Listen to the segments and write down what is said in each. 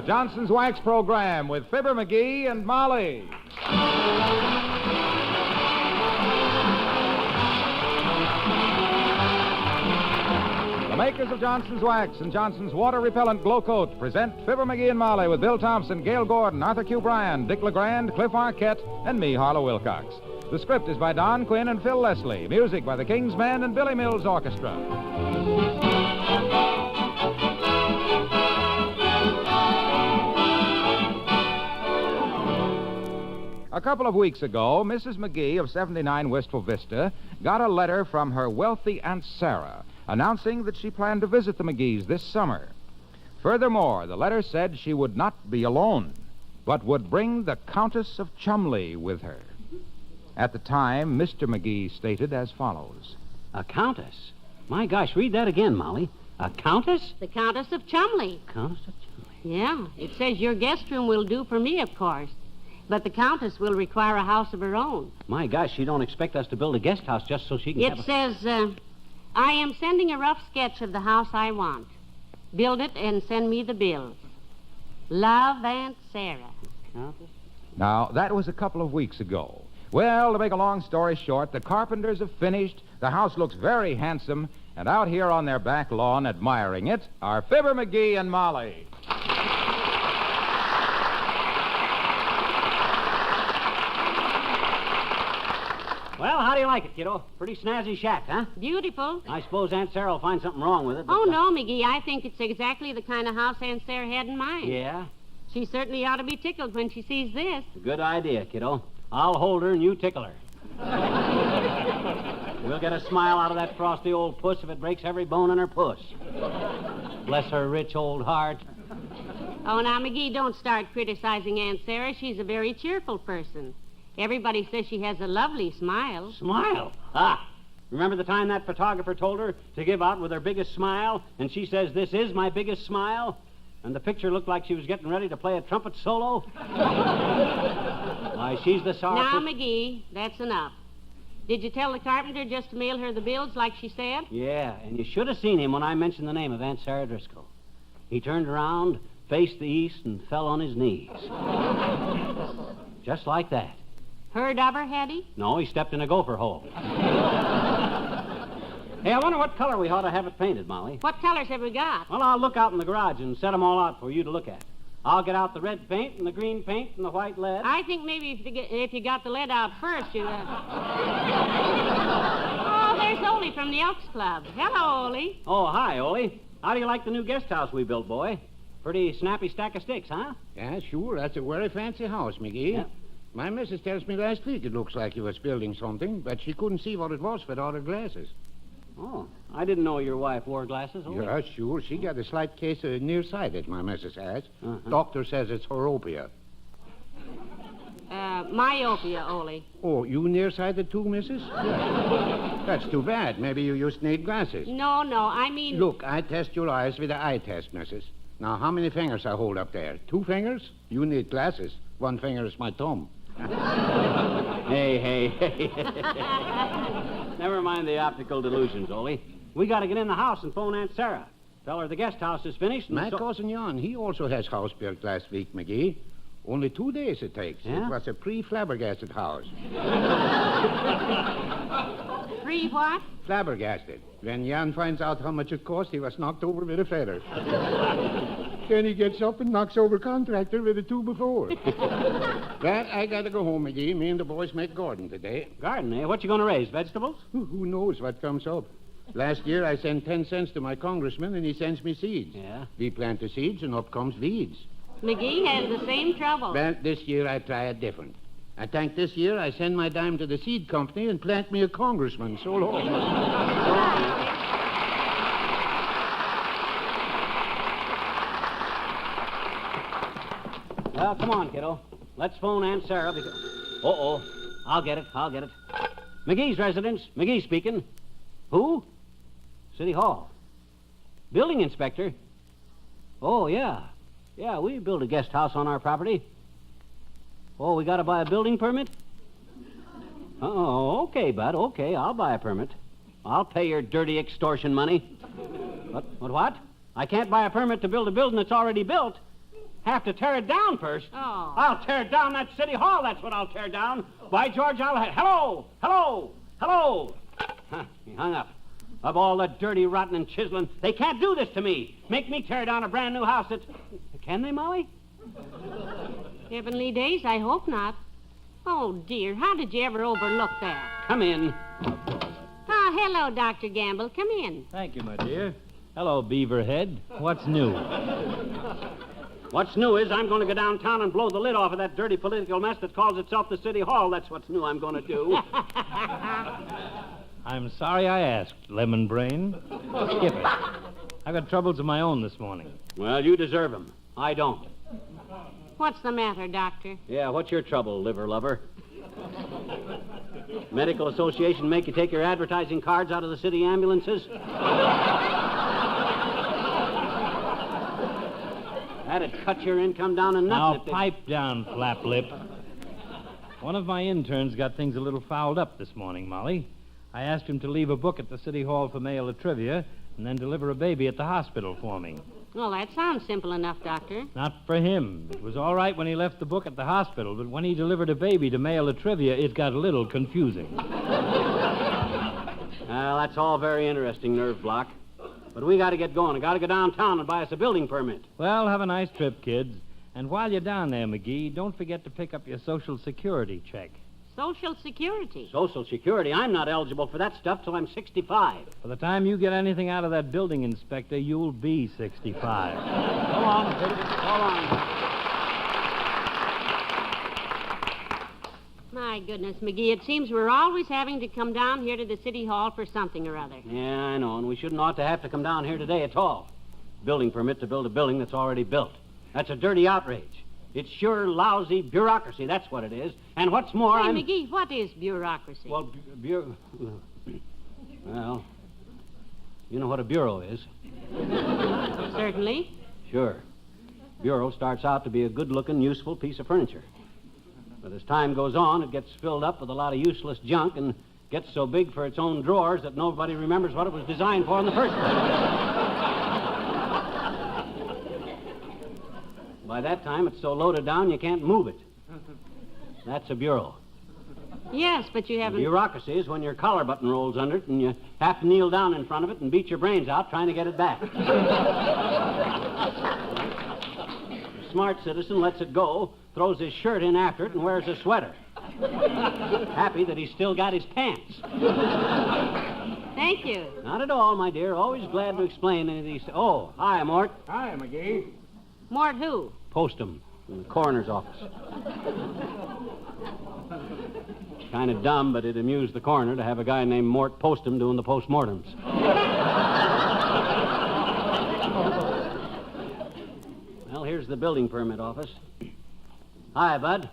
Johnson's Wax program with Fibber McGee and Molly. The makers of Johnson's Wax and Johnson's Water Repellent Glow Coat present Fibber McGee and Molly with Bill Thompson, Gail Gordon, Arthur Q. Bryan, Dick LeGrand, Cliff Arquette, and me, Harlow Wilcox. The script is by Don Quinn and Phil Leslie. Music by the King's Men and Billy Mills Orchestra. A couple of weeks ago, Mrs. McGee of 79 Wistful Vista got a letter from her wealthy Aunt Sarah announcing that she planned to visit the McGees this summer. Furthermore, the letter said she would not be alone, but would bring the Countess of Chumley with her. At the time, Mr. McGee stated as follows. A countess? My gosh, read that again, Molly. A countess? The Countess of Chumley. Countess of Chumley. Yeah, it says your guest room will do for me, of course. But the Countess will require a house of her own. My gosh, she don't expect us to build a guest house just so she can It says, I am sending a rough sketch of the house I want. Build it and send me the bills. Love, Aunt Sarah. Countess? Now, that was a couple of weeks ago. Well, to make a long story short, the carpenters have finished, the house looks very handsome, and out here on their back lawn admiring it are Fibber McGee and Molly. Well, how do you like it, kiddo? Pretty snazzy shack, huh? Beautiful. I suppose Aunt Sarah will find something wrong with it. Oh, no, McGee. I think it's exactly the kind of house Aunt Sarah had in mind. Yeah? She certainly ought to be tickled when she sees this. Good idea, kiddo. I'll hold her and you tickle her. We'll get a smile out of that frosty old puss if it breaks every bone in her puss. Bless her rich old heart. Oh, now, McGee, don't start criticizing Aunt Sarah. She's a very cheerful person. Everybody says she has a lovely smile. Smile? Ah! Remember the time that photographer told her to give out with her biggest smile, and she says, "This is my biggest smile"? And the picture looked like she was getting ready to play a trumpet solo? Why, she's the sort. Now, McGee, that's enough. Did you tell the carpenter just to mail her the bills like she said? Yeah, and you should have seen him when I mentioned the name of Aunt Sarah Driscoll. He turned around, faced the east, and fell on his knees. Just like that. Heard of her, had he? No, he stepped in a gopher hole. Hey, I wonder what color we ought to have it painted, Molly. What colors have we got? Well, I'll look out in the garage and set them all out for you to look at. I'll get out the red paint and the green paint and the white lead. I think maybe if you got the lead out first, you... Oh, there's Ole from the Elks Club. Hello, Ole. Oh, hi, Ole. How do you like the new guest house we built, boy? Pretty snappy stack of sticks, huh? Yeah, sure. That's a very fancy house, McGee. Yeah. My missus tells me last week it looks like you was building something, but she couldn't see what it was without her glasses. Oh, I didn't know your wife wore glasses, Ole. Yeah, sure. She got a slight case of nearsighted, my missus has. Uh-huh. Doctor says it's horopia. Myopia, Ole. Oh, you nearsighted too, missus? That's too bad. Maybe you used to need glasses. No, I mean... Look, I test your eyes with an eye test, missus. Now, how many fingers I hold up there? 2 fingers? You need glasses. 1 finger is my thumb. Hey. Never mind the optical delusions, Ole. We got to get in the house and phone Aunt Sarah. Tell her the guest house is finished. And My cousin Jan, he also has house built last week, McGee. Only 2 days it takes. Yeah? It was a pre-flabbergasted house. Free what? Flabbergasted. When Jan finds out how much it cost, he was knocked over with a feather. Then he gets up and knocks over contractor with a 2x4. But I got to go home, McGee. Me and the boys make garden today. Garden, eh? What you going to raise? Vegetables? Who knows what comes up? Last year I sent 10 cents to my congressman, and he sends me seeds. Yeah? We plant the seeds, and up comes weeds. McGee has the same trouble. Well, this year I try it different. I think this year I send my dime to the seed company and plant me a congressman. So long. Well, come on, kiddo. Let's phone Aunt Sarah because... Uh-oh. I'll get it. McGee's residence. McGee speaking. Who? City Hall. Building inspector. Oh, yeah. Yeah, we built a guest house on our property. Oh, we got to buy a building permit? Oh, okay, bud. Okay, I'll buy a permit. I'll pay your dirty extortion money. What? I can't buy a permit to build a building that's already built. Have to tear it down first. Oh. I'll tear down that city hall. That's what I'll tear down. By George, I'll have... Hello! Hello! Hello! Huh, he hung up. Of all the dirty, rotten, and chiseling, they can't do this to me. Make me tear down a brand new house that's... Can they, Molly? Heavenly days, I hope not. Oh, dear, how did you ever overlook that? Come in. Oh, hello, Dr. Gamble. Come in. Thank you, my dear. Hello, Beaverhead. What's new? What's new is I'm going to go downtown and blow the lid off of that dirty political mess that calls itself the City Hall. That's what's new I'm going to do. I'm sorry I asked, Lemon Brain. Skip it. I've got troubles of my own this morning. Well, you deserve them. I don't. What's the matter, Doctor? Yeah, what's your trouble, liver lover? Medical Association make you take your advertising cards out of the city ambulances? That'd cut your income down to Now, nothing. pipe down, flap lip. One of my interns got things a little fouled up this morning, Molly. I asked him to leave a book at the City Hall for mail or trivia and then deliver a baby at the hospital for me. Well, that sounds simple enough, Doctor. Not for him. It was all right when he left the book at the hospital, but when he delivered a baby to mail or trivia, it got a little confusing. Well, that's all very interesting, nerve block. But we got to get going. I got to go downtown and buy us a building permit. Well, have a nice trip, kids. And while you're down there, McGee, don't forget to pick up your Social Security check. Social Security. Social Security? I'm not eligible for that stuff till I'm 65. By the time you get anything out of that building inspector, you'll be 65. Go on, Go on. My goodness, McGee, it seems we're always having to come down here to the City Hall for something or other. Yeah, I know, and we shouldn't ought to have to come down here today at all. Building permit to build a building that's already built. That's a dirty outrage. It's sure lousy bureaucracy, that's what it is. And what's more, Hey, McGee, what is bureaucracy? Well, well, you know what a bureau is. Certainly. Sure. Bureau starts out to be a good-looking, useful piece of furniture. But as time goes on, it gets filled up with a lot of useless junk and gets so big for its own drawers that nobody remembers what it was designed for in the first place. By that time, it's so loaded down you can't move it. That's a bureau. Yes, but you haven't... Bureaucracy is when your collar button rolls under it and you have to kneel down in front of it and beat your brains out trying to get it back. A smart citizen lets it go, throws his shirt in after it, and wears a sweater. Happy that he's still got his pants. Thank you. Not at all, my dear. Always glad to explain any of these... Oh, hi, Mort. Hi, McGee. Mort who? Postum in the coroner's office. Kind of dumb, but it amused the coroner to have a guy named Mort Postum doing the postmortems. Well, here's the building permit office. Hi, Bud.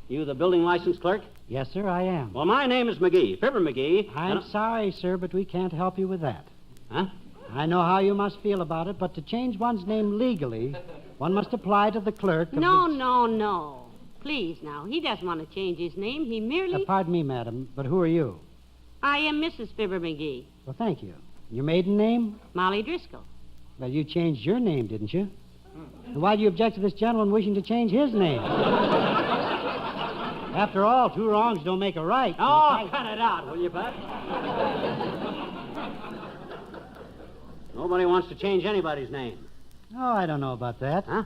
You the building license clerk? Yes, sir, I am. Well, my name is McGee, Fibber McGee. I'm sorry, sir, but we can't help you with that. Huh? I know how you must feel about it, but to change one's name legally, one must apply to the clerk. No. Please, now. He doesn't want to change his name. He merely... Pardon me, madam, but who are you? I am Mrs. Fibber McGee. Well, thank you. Your maiden name? Molly Driscoll. Well, you changed your name, didn't you? And why do you object to this gentleman wishing to change his name? After all, two wrongs don't make a right. Oh, cut it out, will you, Bud? Nobody wants to change anybody's name. Oh, I don't know about that. Huh?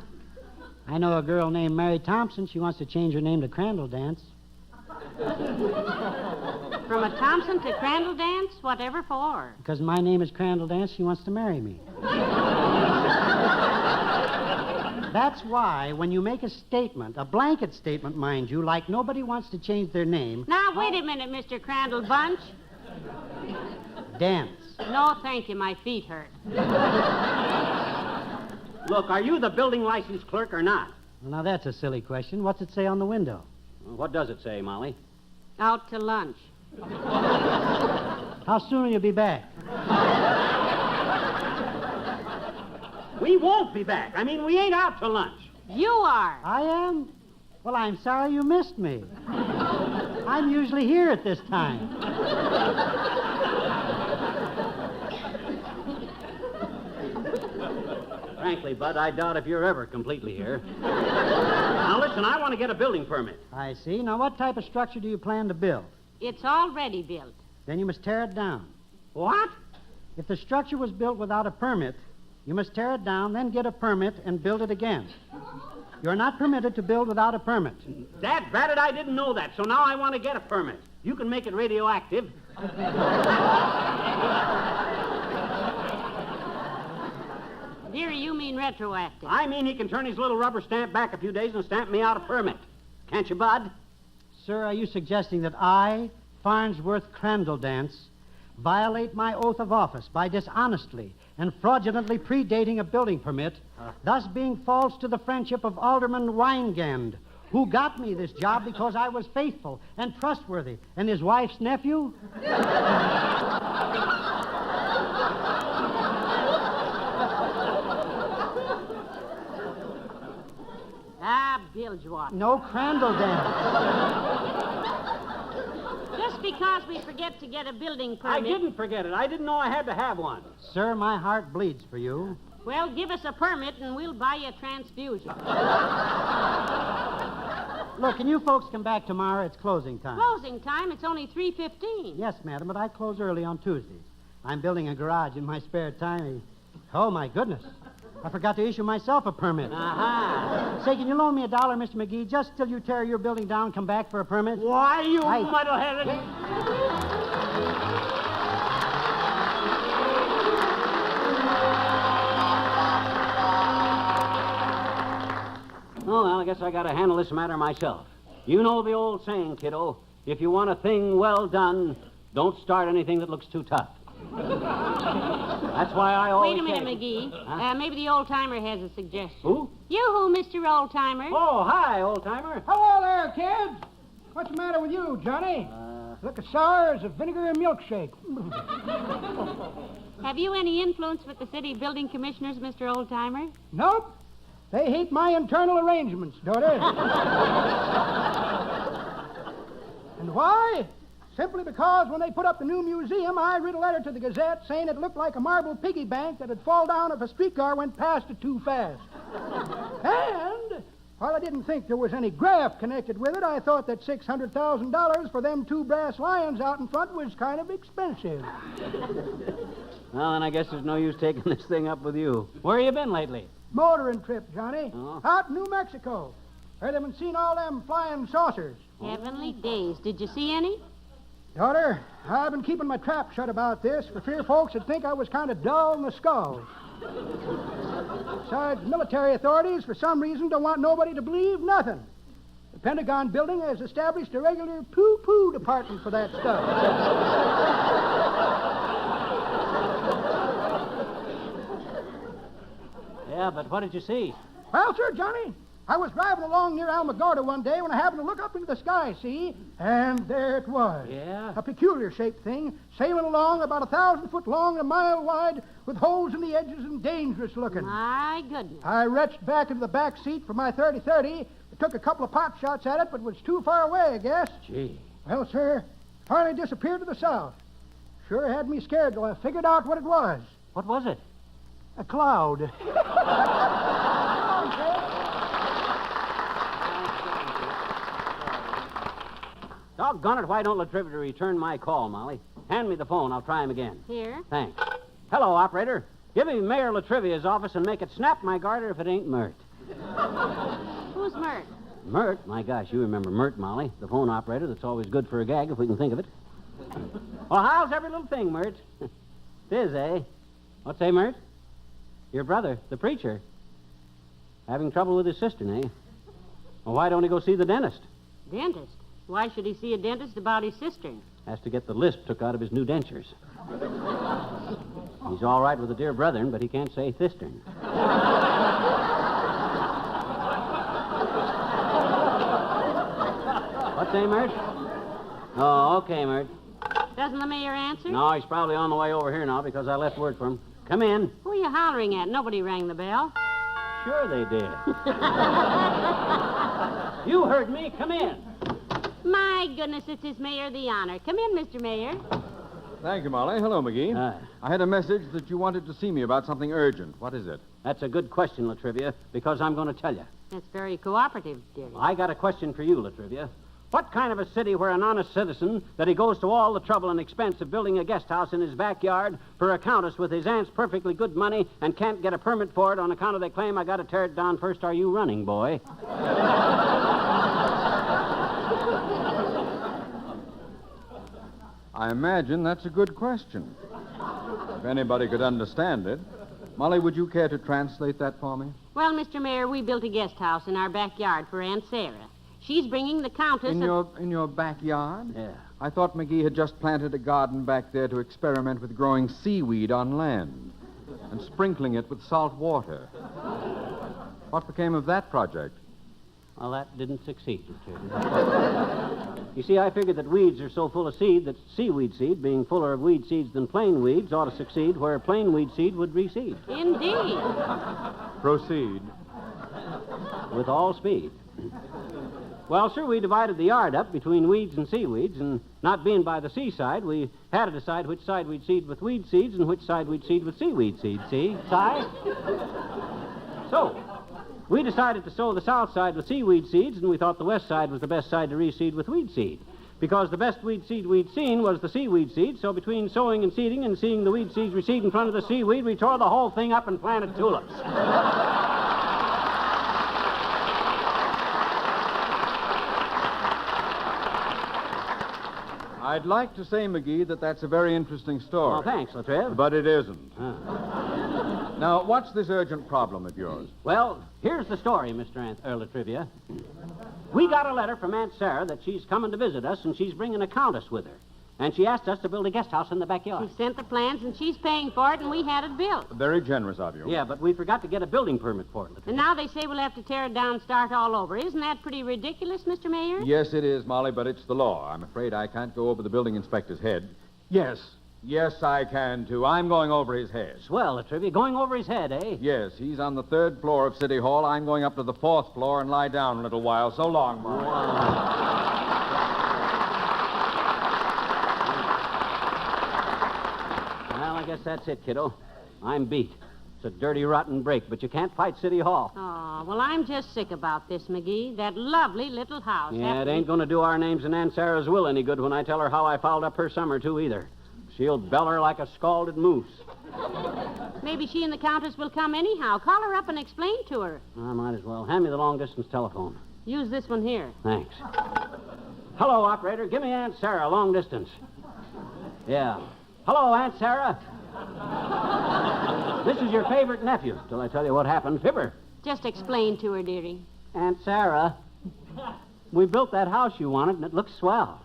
I know a girl named Mary Thompson. She wants to change her name to Crandall Dance. From a Thompson to Crandall Dance? Whatever for? Because my name is Crandall Dance, she wants to marry me. That's why when you make a statement, a blanket statement, mind you, like nobody wants to change their name... Now, wait a minute, Mr. Crandall Bunch. Dance. No, thank you. My feet hurt. Look, are you the building license clerk or not? Well, now, that's a silly question. What's it say on the window? Well, what does it say, Molly? Out to lunch. How soon will you be back? We won't be back. I mean, we ain't out to lunch. You are. I am? Well, I'm sorry you missed me. I'm usually here at this time. Frankly, Bud, I doubt if you're ever completely here. Now, listen, I want to get a building permit. I see. Now, what type of structure do you plan to build? It's already built. Then you must tear it down. What? If the structure was built without a permit, you must tear it down, then get a permit and build it again. You're not permitted to build without a permit. Dad, Braddock, I didn't know that, so now I want to get a permit. You can make it radioactive. Dearie, you mean retroactive. I mean he can turn his little rubber stamp back a few days and stamp me out a permit. Can't you, Bud? Sir, are you suggesting that I, Farnsworth Crandall-Dance, violate my oath of office by dishonestly and fraudulently predating a building permit, thus being false to the friendship of Alderman Weingand, who got me this job because I was faithful and trustworthy, and his wife's nephew? Bilgewater. No Crandall-Dance. Just because we forget to get a building permit. I didn't forget it. I didn't know I had to have one. Sir, my heart bleeds for you. Well, give us a permit and we'll buy you a transfusion. Look, can you folks come back tomorrow? It's closing time. Closing time? It's only 3:15. Yes, madam, but I close early on Tuesdays. I'm building a garage in my spare time. Oh, my goodness. I forgot to issue myself a permit. Uh-huh. Say, can you loan me $1, Mr. McGee, just till you tear your building down and come back for a permit? Why, you muddle-headed... Oh, well, I guess I got to handle this matter myself. You know the old saying, kiddo. If you want a thing well done, don't start anything that looks too tough. That's why I always Wait a minute, say... McGee. Huh? Maybe the old-timer has a suggestion. Who? You-hoo, Mr. Old-timer. Oh, hi, old-timer. Hello there, kids. What's the matter with you, Johnny? Look as sour as a vinegar and milkshake. Have you any influence with the city building commissioners, Mr. Old-timer? Nope. They hate my internal arrangements, daughter. And why? Simply because when they put up the new museum, I read a letter to the Gazette saying it looked like a marble piggy bank that had fall down if a streetcar went past it too fast. And while I didn't think there was any graft connected with it, I thought that $600,000 for them 2 brass lions out in front was kind of expensive. Well, then I guess there's no use taking this thing up with you. Where you been lately? Motoring trip, Johnny. Oh. Out in New Mexico. Heard them and seen all them flying saucers. Heavenly days. Did you see any? Daughter, I've been keeping my trap shut about this for fear folks would think I was kind of dull in the skull. Besides, military authorities, for some reason, don't want nobody to believe nothing. The Pentagon building has established a regular poo-poo department for that stuff. Yeah, but what did you see? Well, sir, Johnny, I was driving along near Alamogordo one day when I happened to look up into the sky, see? And there it was. Yeah? A peculiar-shaped thing, sailing along about 1,000 foot long and a mile wide, with holes in the edges and dangerous looking. My goodness. I reached back into the back seat for my 30-30, took a couple of pot shots at it, but was too far away, I guess. Gee. Well, sir, finally disappeared to the south. Sure had me scared till I figured out what it was. What was it? A cloud. Doggone it, why don't Latriva return my call, Molly? Hand me the phone. I'll try him again. Here. Thanks. Hello, operator. Give me Mayor Latrivia's office and make it snap my garter if it ain't Mert. Who's Mert? Mert? My gosh, you remember Mert, Molly. The phone operator that's always good for a gag if we can think of it. Well, how's every little thing, Mert? Tis, eh? What's say, Mert? Your brother, the preacher. Having trouble with his cistern, eh? Well, why don't he go see the dentist? Dentist. Why should he see a dentist about his cistern? Has to get the lisp took out of his new dentures. He's all right with the dear brethren, but he can't say cistern. What's say, Mert? Oh, okay, Mert. Doesn't the mayor answer? No, he's probably on the way over here now because I left word for him. Come in. Who are you hollering at? Nobody rang the bell. Sure they did. You heard me. Come in. My goodness, it's his mayor the honor. Come in, Mr. Mayor. Thank you, Molly. Hello, McGee. Hi. I had a message that you wanted to see me about something urgent. What is it? That's a good question, Latrivia, because I'm going to tell you. That's very cooperative, dearie. I got a question for you, Latrivia. What kind of a city where an honest citizen, that he goes to all the trouble and expense of building a guest house in his backyard for a countess with his aunt's perfectly good money and can't get a permit for it on account of they claim I got to tear it down first? Are you running, boy? I imagine that's a good question. If anybody could understand it. Molly, would you care to translate that for me? Well, Mr. Mayor, we built a guest house in our backyard for Aunt Sarah. She's bringing the countess... In your backyard? Yeah. I thought McGee had just planted a garden back there to experiment with growing seaweed on land and sprinkling it with salt water. What became of that project? Well, that didn't succeed, Latrivia. You see, I figured that weeds are so full of seed that seaweed seed, being fuller of weed seeds than plain weeds, ought to succeed where plain weed seed would reseed. Indeed. Proceed. With all speed. Well, sir, we divided the yard up between weeds and seaweeds, and not being by the seaside, we had to decide which side we'd seed with weed seeds and which side we'd seed with seaweed seeds, see? Side? So, we decided to sow the south side with seaweed seeds, and we thought the west side was the best side to reseed with weed seed. Because the best weed seed we'd seen was the seaweed seed, so between sowing and seeding and seeing the weed seeds reseed in front of the seaweed, we tore the whole thing up and planted tulips. I'd like to say, McGee, that that's a very interesting story. Well, thanks, Latriv. But it isn't. Now, what's this urgent problem of yours? Well, here's the story, Mr. Latrivia. We got a letter from Aunt Sarah that she's coming to visit us, and she's bringing a countess with her. And she asked us to build a guest house in the backyard. She sent the plans, and she's paying for it, and we had it built. Very generous of you. Yeah, but we forgot to get a building permit for it, Latrivia. And now they say we'll have to tear it down and start all over. Isn't that pretty ridiculous, Mr. Mayor? Yes, it is, Molly, but it's the law. I'm afraid I can't go over the building inspector's head. Yes, I can, too. I'm going over his head. Swell, Latrivia. Going over his head, eh? Yes, he's on the 3rd floor of City Hall. I'm going up to the 4th floor and lie down a little while. So long, Molly. Well, I guess that's it, kiddo. I'm beat. It's a dirty, rotten break, but you can't fight City Hall. Oh, well, I'm just sick about this, McGee. That lovely little house. Yeah, it ain't going to do our names in Aunt Sarah's will any good when I tell her how I fouled up her summer, too, either. She'll beller like a scalded moose. Maybe she and the countess will come anyhow. Call her up and explain to her. I might as well. Hand me the long-distance telephone. Use this one here. Thanks. Hello, operator. Give me Aunt Sarah, long distance. Yeah. Hello, Aunt Sarah. This is your favorite nephew, till I tell you what happened. Fibber. Just explain to her, dearie. Aunt Sarah, we built that house you wanted, and it looks swell.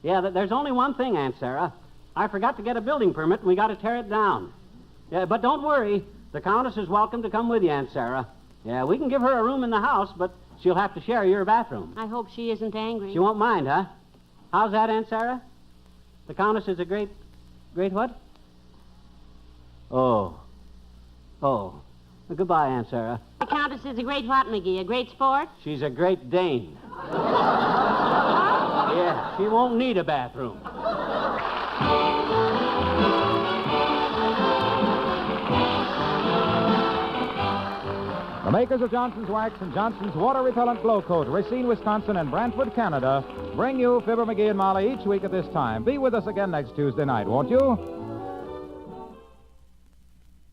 Yeah, there's only one thing, Aunt Sarah. I forgot to get a building permit, and we got to tear it down. Yeah, but don't worry. The countess is welcome to come with you, Aunt Sarah. Yeah, we can give her a room in the house, but she'll have to share your bathroom. I hope she isn't angry. She won't mind, huh? How's that, Aunt Sarah? The countess is a great what? Oh. Goodbye, Aunt Sarah. The countess is a great what, McGee? A great sport? She's a great Dane. Yeah, she won't need a bathroom. The makers of Johnson's Wax and Johnson's Water Repellent Glow Coat, Racine, Wisconsin, and Brantford, Canada, bring you Fibber McGee and Molly each week at this time. Be with us again next Tuesday night, won't you?